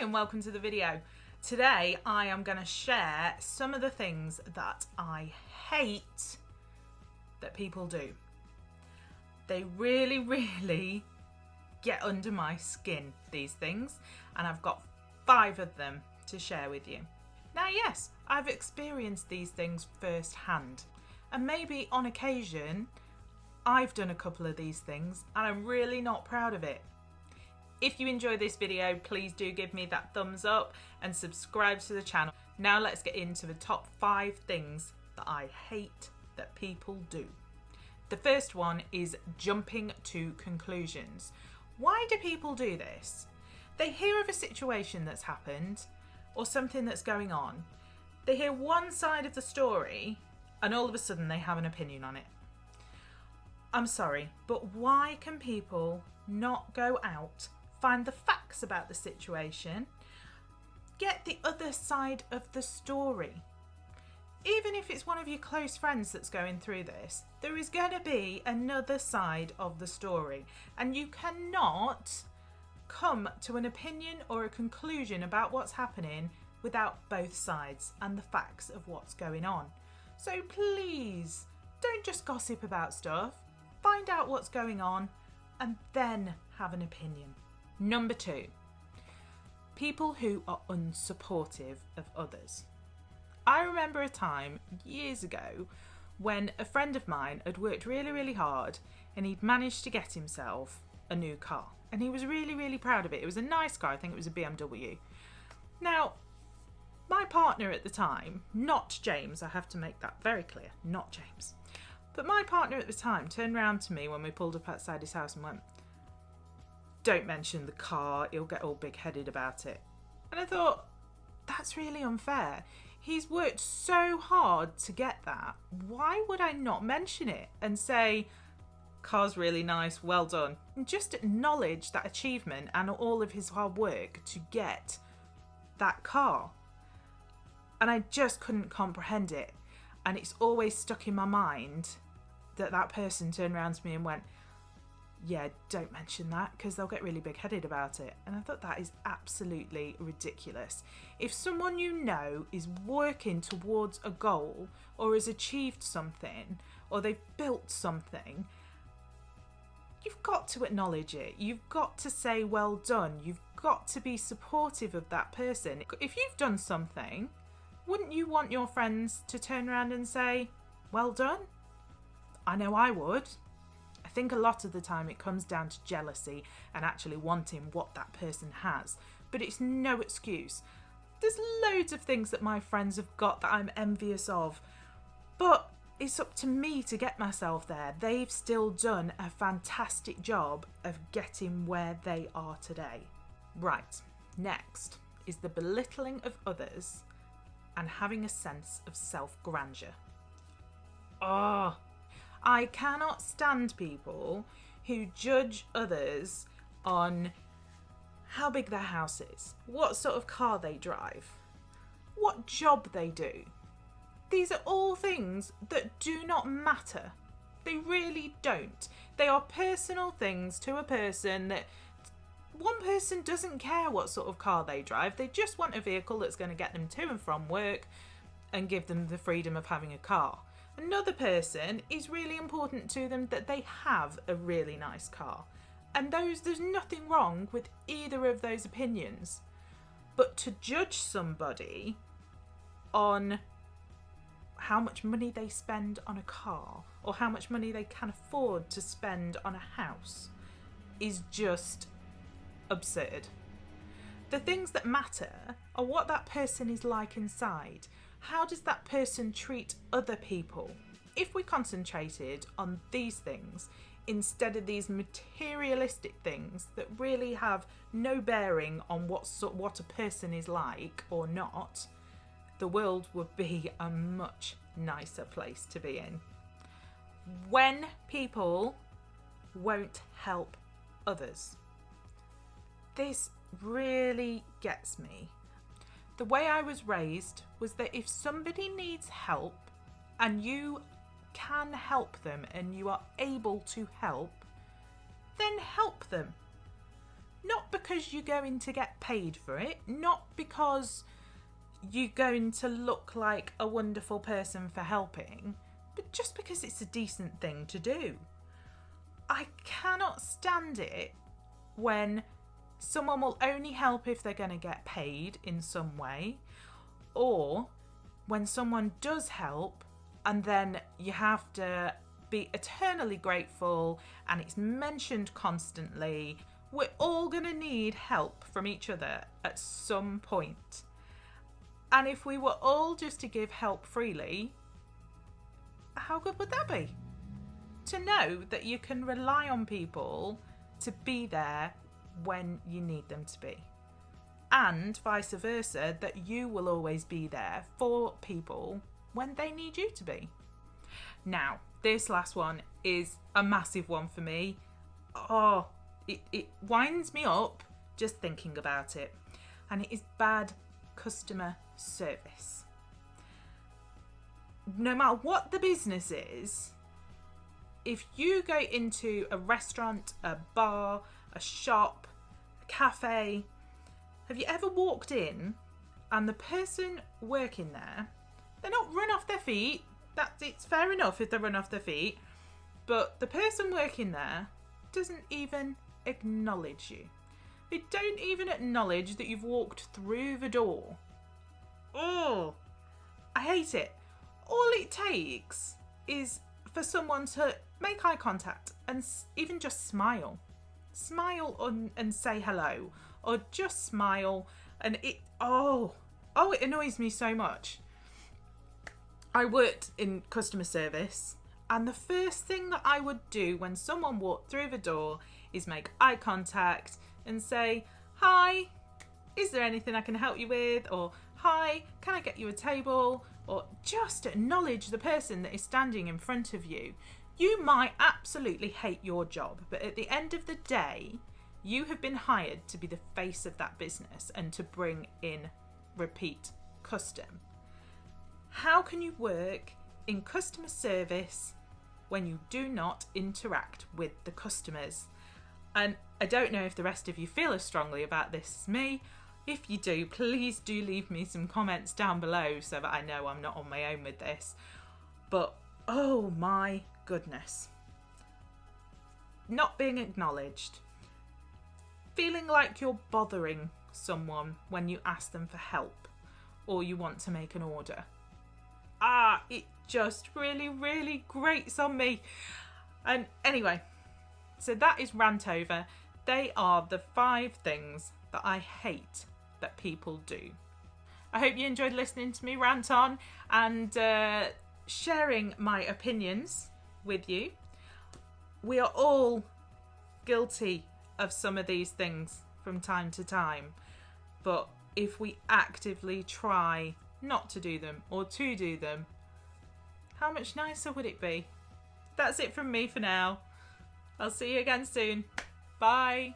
and welcome to the video. Today I am going to share some of the things that I hate that people do. They really get under my skin, these things, and I've got 5 of them to share with you. Now yes, I've experienced these things firsthand, and maybe on occasion I've done a couple of these things and I'm really not proud of it. If you enjoy this video, please do give me that thumbs up and subscribe to the channel. Now let's get into the top 5 things that I hate that people do. The first one is jumping to conclusions. Why do people do this? They hear of a situation that's happened or something that's going on. They hear one side of the story and all of a sudden they have an opinion on it. I'm sorry, but why can people not go out, find the facts about the situation, get the other side of the story? Even if it's one of your close friends that's going through this, there is going to be another side of the story, and you cannot come to an opinion or a conclusion about what's happening without both sides and the facts of what's going on. So please, don't just gossip about stuff. Find out what's going on and then have an opinion. Number 2, people who are unsupportive of others. I remember a time years ago when a friend of mine had worked really hard and he'd managed to get himself a new car, and he was really proud of it. It was a nice car. I think it was a BMW. Now, my partner at the time, not James, I have to make that very clear, not James, but my partner at the time turned around to me when we pulled up outside his house and went, "Don't mention the car, he'll get all big-headed about it." And I thought, that's really unfair. He's worked so hard to get that. Why would I not mention it and say, "Car's really nice, well done," and just acknowledge that achievement and all of his hard work to get that car? And I just couldn't comprehend it. And it's always stuck in my mind that that person turned around to me and went, "Yeah, don't mention that because they'll get really big-headed about it." And I thought that is absolutely ridiculous. If someone you know is working towards a goal or has achieved something or they've built something, you've got to acknowledge it. You've got to say well done. You've got to be supportive of that person. If you've done something, wouldn't you want your friends to turn around and say, "Well done"? I know I would. I think a lot of the time it comes down to jealousy and actually wanting what that person has, but it's no excuse. There's loads of things that my friends have got that I'm envious of, but it's up to me to get myself there. They've still done a fantastic job of getting where they are today. Right, next is the belittling of others and having a sense of self-grandeur. Oh, I cannot stand people who judge others on how big their house is, what sort of car they drive, what job they do. These are all things that do not matter. They really don't. They are personal things to a person that one person doesn't care what sort of car they drive. They just want a vehicle that's going to get them to and from work and give them the freedom of having a car. Another person is really important to them that they have a really nice car. And there's nothing wrong with either of those opinions. But to judge somebody on how much money they spend on a car or how much money they can afford to spend on a house is just absurd. The things that matter are what that person is like inside. How does that person treat other people? If we concentrated on these things instead of these materialistic things that really have no bearing on what a person is like or not, the world would be a much nicer place to be in. When people won't help others. This really gets me. The way I was raised was that if somebody needs help and you can help them and you are able to help, then help them. Not because you're going to get paid for it, not because you're going to look like a wonderful person for helping, but just because it's a decent thing to do. I cannot stand it when someone will only help if they're going to get paid in some way, or when someone does help and then you have to be eternally grateful and it's mentioned constantly. We're all going to need help from each other at some point. And if we were all just to give help freely, how good would that be? To know that you can rely on people to be there when you need them to be. And vice versa, that you will always be there for people when they need you to be. Now, this last one is a massive one for me. Oh, it winds me up just thinking about it. And it is bad customer service. No matter what the business is, if you go into a restaurant, a bar, a shop, a cafe, have you ever walked in and the person working there, they're not run off their feet. It's fair enough if they run off their feet, but the person working there doesn't even acknowledge you. They don't even acknowledge that you've walked through the door. Oh, I hate it. All it takes is for someone to make eye contact and even just smile. Smile and say hello, or just smile, and it annoys me so much. I worked in customer service, and the first thing that I would do when someone walked through the door is make eye contact and say, "Hi, is there anything I can help you with?" Or, "Hi, can I get you a table?" Or just acknowledge the person that is standing in front of you. You might absolutely hate your job, but at the end of the day, you have been hired to be the face of that business and to bring in repeat custom. How can you work in customer service when you do not interact with the customers? And I don't know if the rest of you feel as strongly about this as me. If you do, please do leave me some comments down below so that I know I'm not on my own with this. But oh my goodness. Not being acknowledged. Feeling like you're bothering someone when you ask them for help or you want to make an order. It just really, really grates on me. And anyway, so that is rant over. They are the 5 things that I hate that people do. I hope you enjoyed listening to me rant on and sharing my opinions with you. We are all guilty of some of these things from time to time, but if we actively try not to do them or to do them, how much nicer would it be? That's it from me for now. I'll see you again soon. Bye.